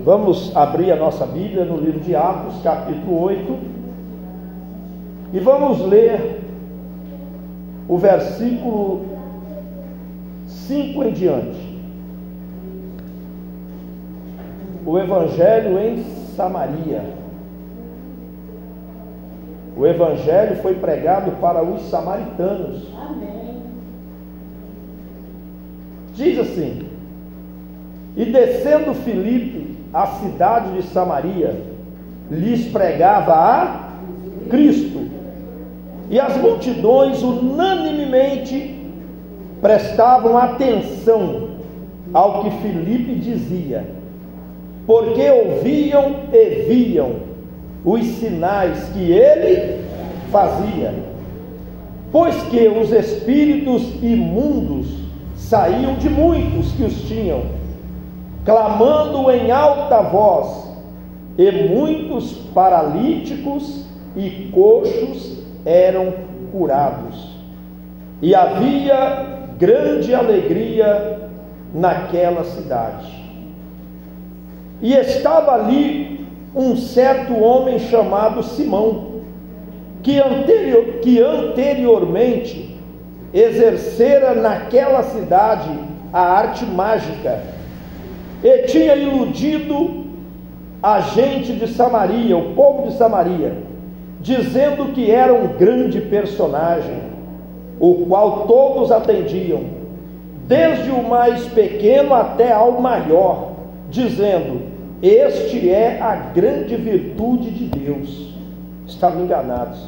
Vamos abrir a nossa Bíblia no livro de Atos, capítulo 8, e vamos ler o versículo 5 em diante. O Evangelho em Samaria. O Evangelho foi pregado para os samaritanos. Amém. Diz assim: e descendo Filipe à cidade de Samaria, lhes pregava a Cristo, e as multidões unanimemente prestavam atenção ao que Filipe dizia, porque ouviam e viam os sinais que ele fazia, pois que os espíritos imundos saíam de muitos que os tinham, clamando em alta voz, e muitos paralíticos e coxos eram curados, e havia grande alegria naquela cidade. E estava ali um certo homem chamado Simão, que anteriormente exercera naquela cidade a arte mágica, e tinha iludido a gente de Samaria, o povo de Samaria, dizendo que era um grande personagem, o qual todos atendiam, desde o mais pequeno até ao maior, dizendo: este é a grande virtude de Deus. Estavam enganados,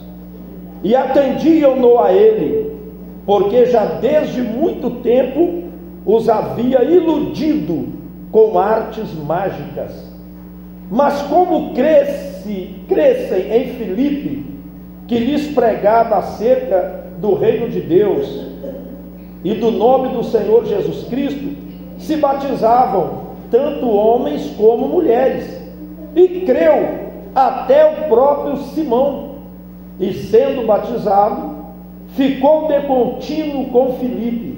e atendiam-no a ele, porque já desde muito tempo os havia iludido com artes mágicas. Mas como crescem em Filipe, que lhes pregava acerca do reino de Deus e do nome do Senhor Jesus Cristo, se batizavam tanto homens como mulheres, e creu até o próprio Simão, e sendo batizado, ficou de contínuo com Filipe,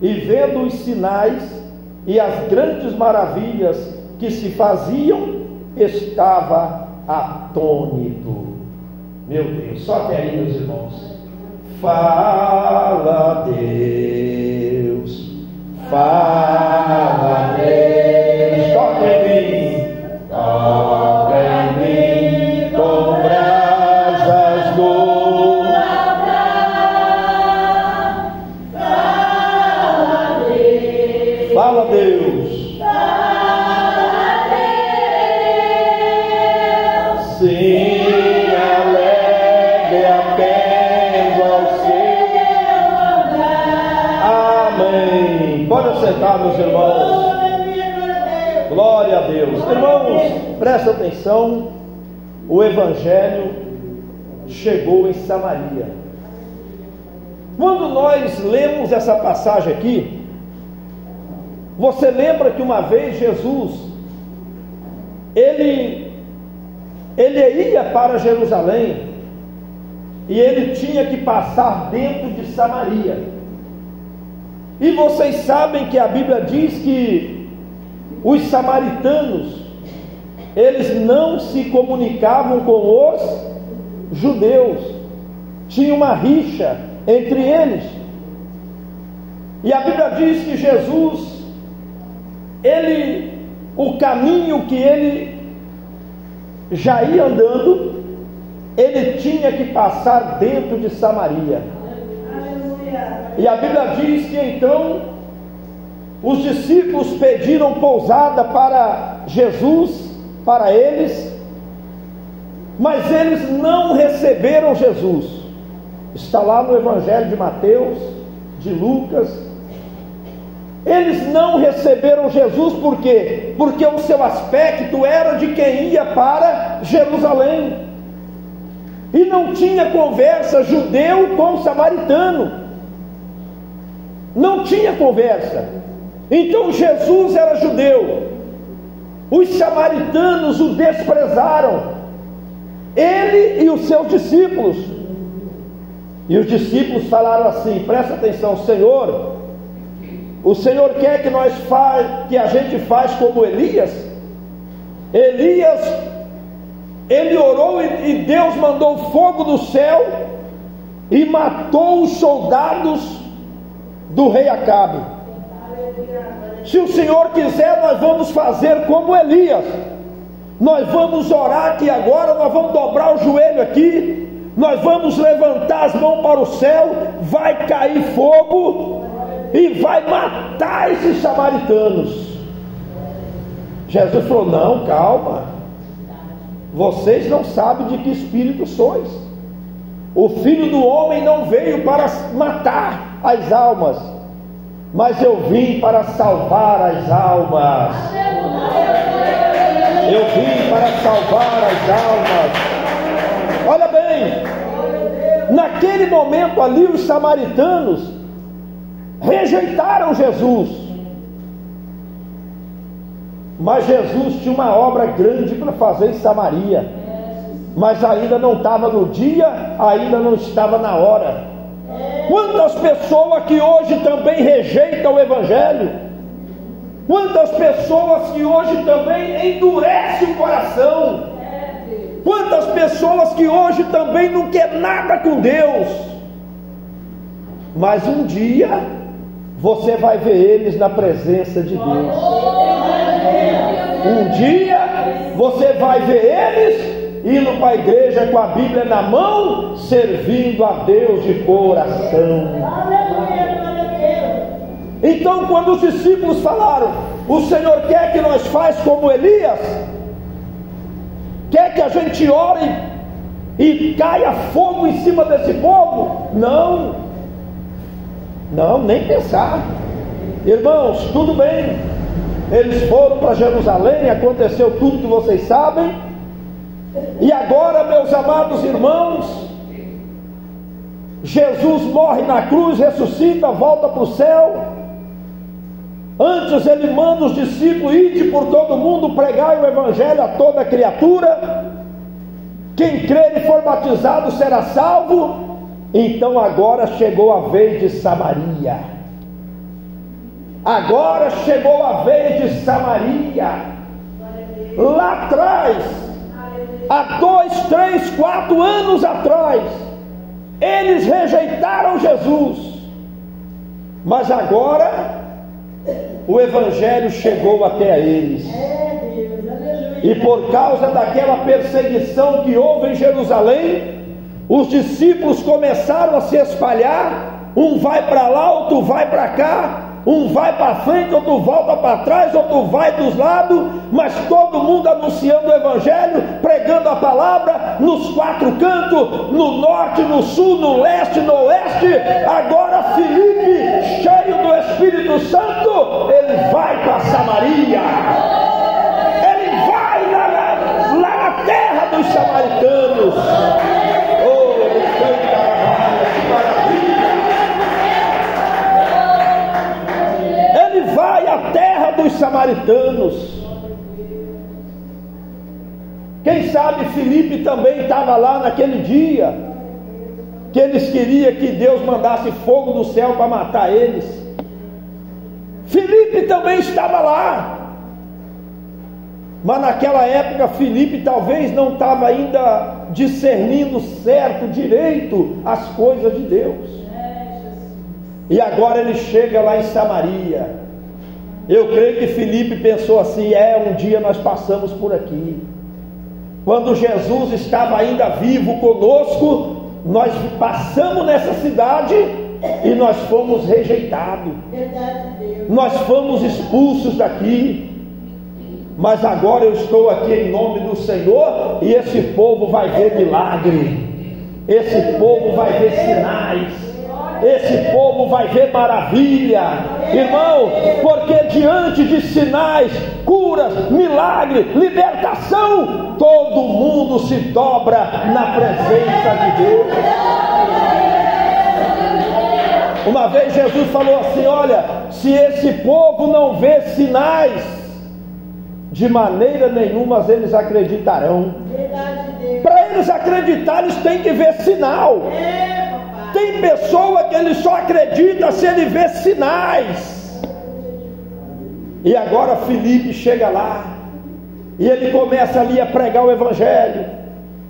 e vendo os sinais e as grandes maravilhas que se faziam, estava atônito. Meu Deus, só até aí, meus irmãos. Fala, Deus, fala, Deus, toca em mim, com brasas do Fala, Deus. Fala, Deus. Sim, alegre atendo ao seu lugar. Amém. Pode sentar, meus irmãos. Glória a Deus. Irmãos, presta atenção. O Evangelho chegou em Samaria. Quando nós lemos essa passagem aqui, você lembra que uma vez Jesus, ele ia para Jerusalém, e ele tinha que passar dentro de Samaria. E vocês sabem que a Bíblia diz que os samaritanos, eles não se comunicavam com os judeus, tinha uma rixa entre eles. E a Bíblia diz que Jesus, o caminho que ele já ia andando, ele tinha que passar dentro de Samaria. E a Bíblia diz que então os discípulos pediram pousada para Jesus, para eles, mas eles não receberam Jesus. Está lá no Evangelho de Mateus, de Lucas. Eles não receberam Jesus, por quê? Porque o seu aspecto era de quem ia para Jerusalém, e não tinha conversa judeu com samaritano, não tinha conversa. Então Jesus era judeu, os samaritanos o desprezaram, ele e os seus discípulos. E os discípulos falaram assim, presta atenção: Senhor, o Senhor quer que a gente faz como Elias? Elias, ele orou e Deus mandou fogo do céu e matou os soldados do rei Acabe. Se o Senhor quiser, nós vamos fazer como Elias. Nós vamos orar aqui agora, nós vamos dobrar o joelho aqui, nós vamos levantar as mãos para o céu, vai cair fogo e vai matar esses samaritanos. Jesus falou: não, calma, vocês não sabem de que espírito sois. O Filho do Homem não veio para matar as almas, mas eu vim para salvar as almas. Eu vim para salvar as almas. Olha bem, naquele momento ali os samaritanos rejeitaram Jesus, mas Jesus tinha uma obra grande para fazer em Samaria, mas ainda não estava no dia, ainda não estava na hora. Quantas pessoas que hoje também rejeitam o Evangelho, quantas pessoas que hoje também endurecem o coração, quantas pessoas que hoje também não quer nada com Deus, mas um dia você vai ver eles na presença de Deus. Um dia você vai ver eles indo para a igreja com a Bíblia na mão, servindo a Deus de coração. Então, quando os discípulos falaram: o Senhor quer que nós façamos como Elias? Quer que a gente ore e caia fogo em cima desse povo? Não, não, nem pensar. Irmãos, tudo bem, eles foram para Jerusalém, aconteceu tudo que vocês sabem, e agora, meus amados irmãos, Jesus morre na cruz, ressuscita, volta para o céu. Antes ele manda os discípulos ir por todo mundo, pregar o Evangelho a toda criatura. Quem crer e for batizado será salvo. Então agora chegou a vez de Samaria. Agora chegou a vez de Samaria. Lá atrás, há 2, 3, 4 anos atrás, eles rejeitaram Jesus, mas agora o Evangelho chegou até eles, e por causa daquela perseguição que houve em Jerusalém, os discípulos começaram a se espalhar. Um vai para lá, outro vai para cá, um vai para frente, outro volta para trás, outro vai dos lados, mas todo mundo anunciando o Evangelho, pregando a palavra nos 4 cantos, no norte, no sul, no leste, no oeste. Agora Filipe, cheio do Espírito Santo, ele vai para Samaria, ele vai lá na terra dos samaritanos. Vai à terra dos samaritanos. Quem sabe Filipe também estava lá naquele dia, que eles queriam que Deus mandasse fogo do céu para matar eles. Filipe também estava lá, mas naquela época Filipe talvez não estava ainda discernindo certo, direito as coisas de Deus. E agora ele chega lá em Samaria. Eu creio que Filipe pensou assim: um dia nós passamos por aqui, quando Jesus estava ainda vivo conosco, nós passamos nessa cidade e nós fomos rejeitados, nós fomos expulsos daqui, mas agora eu estou aqui em nome do Senhor, e esse povo vai ver milagre, esse povo vai ver sinais, esse povo vai ver maravilha, irmão, porque diante de sinais, curas, milagre, libertação, todo mundo se dobra na presença de Deus. Uma vez Jesus falou assim: olha, se esse povo não vê sinais, de maneira nenhuma eles acreditarão. Para eles acreditarem, eles têm que ver sinal. Tem pessoa que ele só acredita se ele vê sinais. E agora Filipe chega lá, E ele começa ali a pregar o evangelho,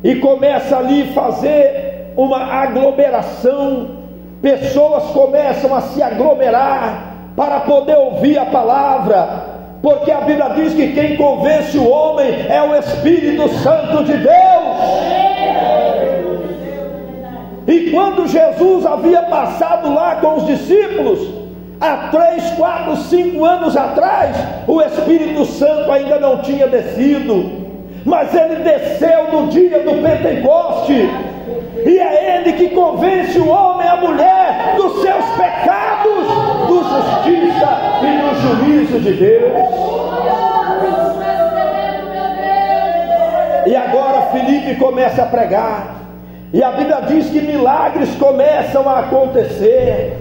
e começa ali a fazer uma aglomeração. Pessoas começam a se aglomerar para poder ouvir a palavra, porque a Bíblia diz que quem convence o homem é o Espírito Santo de Deus. E quando Jesus havia passado lá com os discípulos, há 3, 4, 5 anos atrás, o Espírito Santo ainda não tinha descido, mas ele desceu no dia do Pentecoste, e é ele que convence o homem e a mulher dos seus pecados, do justiça e do juízo de Deus. E agora Filipe começa a pregar, e a Bíblia diz que milagres começam a acontecer,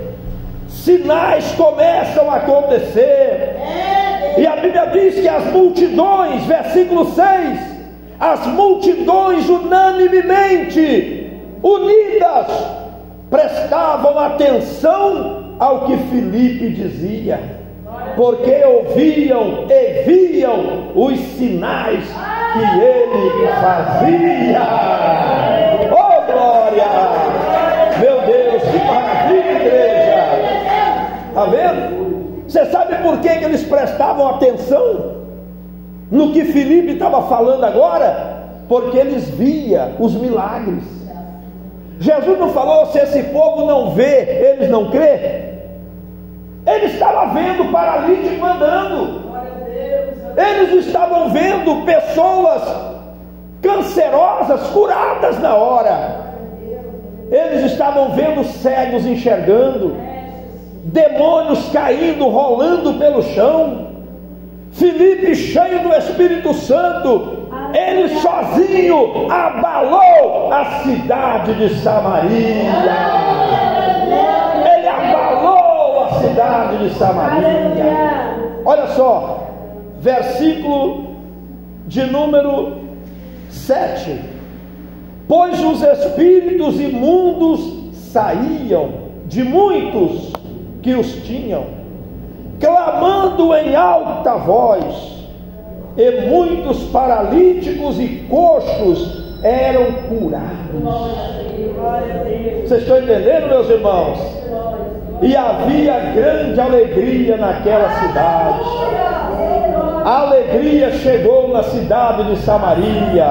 sinais começam a acontecer, e a Bíblia diz que as multidões, versículo 6, as multidões unanimemente unidas prestavam atenção ao que Filipe dizia, porque ouviam e viam os sinais que ele fazia. Oh glória! Meu Deus, que maravilha, igreja! Está vendo? Você sabe por que eles prestavam atenção no que Filipe estava falando agora? Porque eles viam os milagres. Jesus não falou: se esse povo não vê, eles não crê. Ele estava vendo o paralítico andando, eles estavam vendo pessoas cancerosas curadas na hora, eles estavam vendo cegos enxergando, demônios caindo, rolando pelo chão. Filipe, cheio do Espírito Santo, ele sozinho abalou a cidade de Samaria. Ele abalou a cidade de Samaria. Olha só, versículo de número 7. Pois os espíritos imundos saíam de muitos que os tinham, clamando em alta voz, e muitos paralíticos e coxos eram curados. Vocês estão entendendo, meus irmãos? E havia grande alegria naquela cidade. A alegria chegou na cidade de Samaria.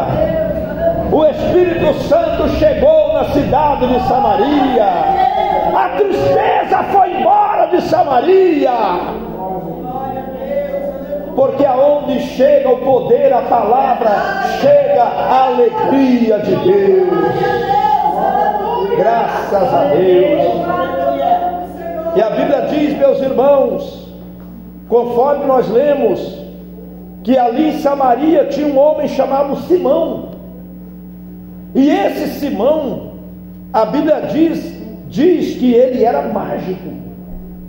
O Espírito Santo chegou na cidade de Samaria. A tristeza foi embora de Samaria. Porque aonde chega o poder, a palavra, chega a alegria de Deus. Graças a Deus. E a Bíblia diz, meus irmãos, conforme nós lemos, que ali em Samaria tinha um homem chamado Simão. E esse Simão, a Bíblia diz que ele era mágico.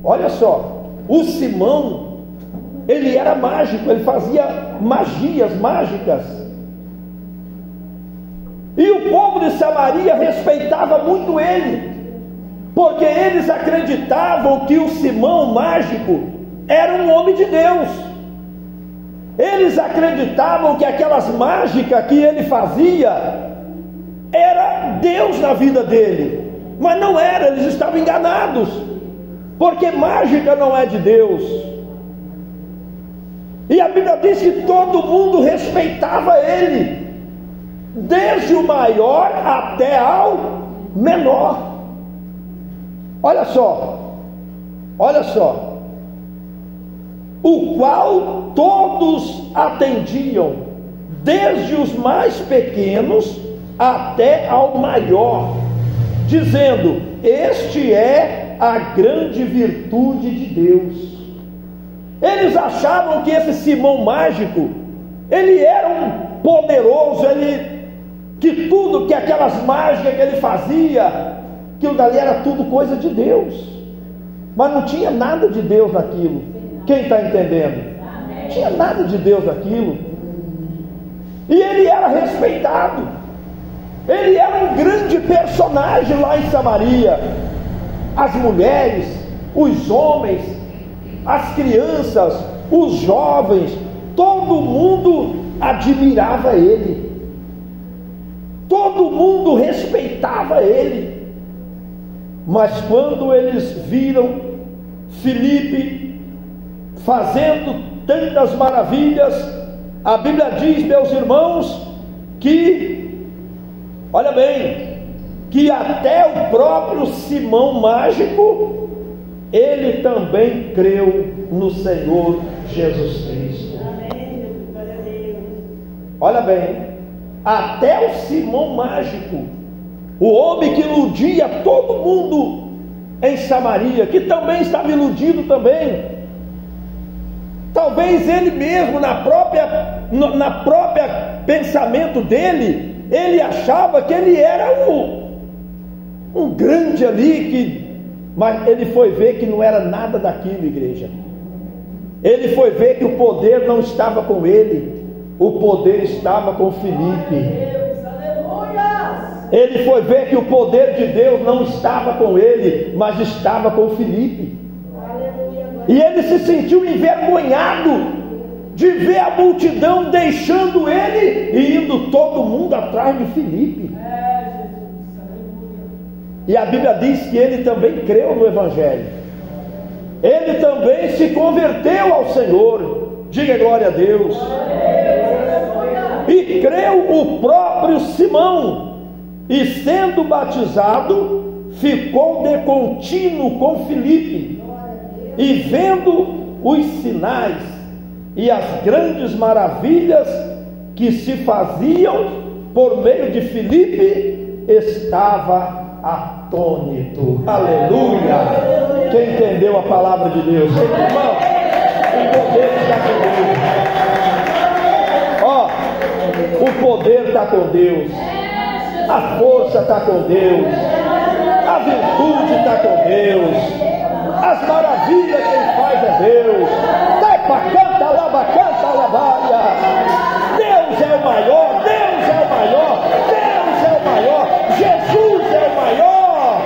Olha só, o Simão, ele era mágico, ele fazia magias mágicas. E o povo de Samaria respeitava muito ele, porque eles acreditavam que o Simão mágico era um homem de Deus. Eles acreditavam que aquelas mágicas que ele fazia era Deus na vida dele, mas não era, eles estavam enganados, porque mágica não é de Deus. E a Bíblia diz que todo mundo respeitava ele, desde o maior até ao menor. Olha só, o qual todos atendiam, desde os mais pequenos até ao maior, dizendo: este é a grande virtude de Deus. Eles achavam que esse Simão mágico, ele era um poderoso, que tudo, que aquelas mágicas que ele fazia, aquilo dali era tudo coisa de Deus, mas não tinha nada de Deus naquilo. Quem está entendendo? Não tinha nada de Deus naquilo. E ele era respeitado, ele era um grande personagem lá em Samaria. As mulheres, os homens, as crianças, os jovens, todo mundo admirava ele, todo mundo respeitava ele. Mas quando eles viram Filipe fazendo tantas maravilhas, a Bíblia diz, meus irmãos, que, olha bem, que até o próprio Simão Mágico, ele também creu no Senhor Jesus Cristo. Olha bem, até o Simão Mágico, o homem que iludia todo mundo em Samaria, que também estava iludido também. Talvez ele mesmo, na própria pensamento dele, ele achava que ele era um grande ali, mas ele foi ver que não era nada daquilo, igreja. Ele foi ver que o poder não estava com ele, o poder estava com Filipe. Ele foi ver que o poder de Deus não estava com ele, mas estava com Filipe. E ele se sentiu envergonhado de ver a multidão deixando ele e indo todo mundo atrás de Filipe. E a Bíblia diz que ele também creu no Evangelho. Ele também se converteu ao Senhor. Diga glória a Deus. E creu o próprio Simão. E sendo batizado, ficou de contínuo com Filipe. E vendo os sinais e as grandes maravilhas que se faziam por meio de Filipe, estava atônito. Aleluia! Quem entendeu a palavra de Deus? Irmão, o poder está com Deus. Ó, o poder está com Deus. A força está com Deus. A virtude está com Deus. As maravilhas quem faz é Deus. Canta, alabaia. Deus é o maior, Deus é o maior, Deus é o maior, Jesus é o maior.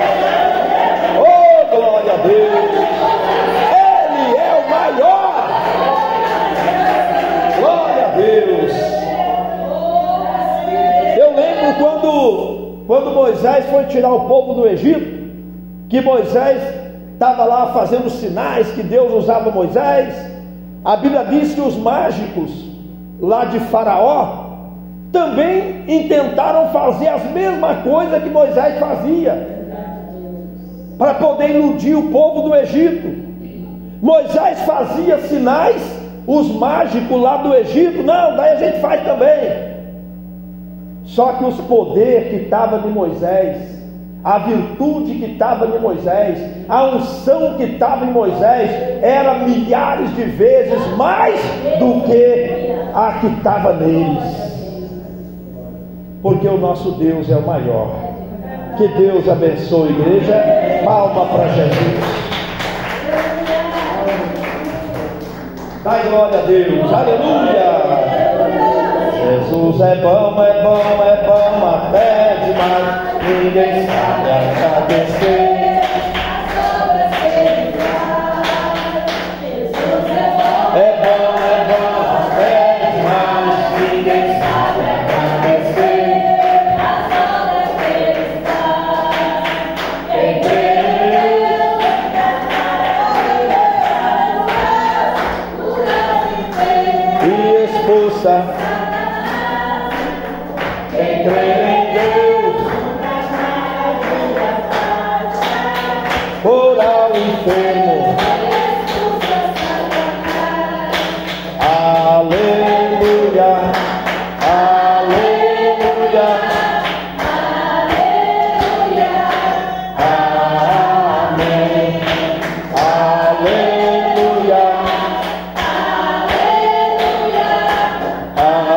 Oh, glória a Deus. Ele é o maior. Glória a Deus. Eu lembro quando Moisés foi tirar o povo do Egito, que Moisés estava lá fazendo sinais, que Deus usava Moisés. A Bíblia diz que os mágicos lá de Faraó também intentaram fazer as mesmas coisas que Moisés fazia, para poder iludir o povo do Egito. Moisés fazia sinais, os mágicos lá do Egito, não, daí a gente faz também. Só que os poderes que estavam de Moisés, a virtude que estava em Moisés, a unção que estava em Moisés, era milhares de vezes mais do que a que estava neles. Porque o nosso Deus é o maior. Que Deus abençoe a igreja. Palma para Jesus. Dá glória a Deus. Aleluia. Jesus é bom, é bom, é bom até demais. Ninguém sabe agradecer. É bom até demais. Ninguém sabe agradecer. Quem crê em Deus e expulsa. Quem crê em Deus por ao enfermo. Aleluia, aleluia, aleluia, amém, aleluia,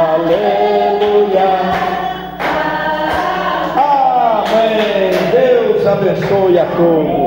aleluia, amém. Deus abençoe a todos.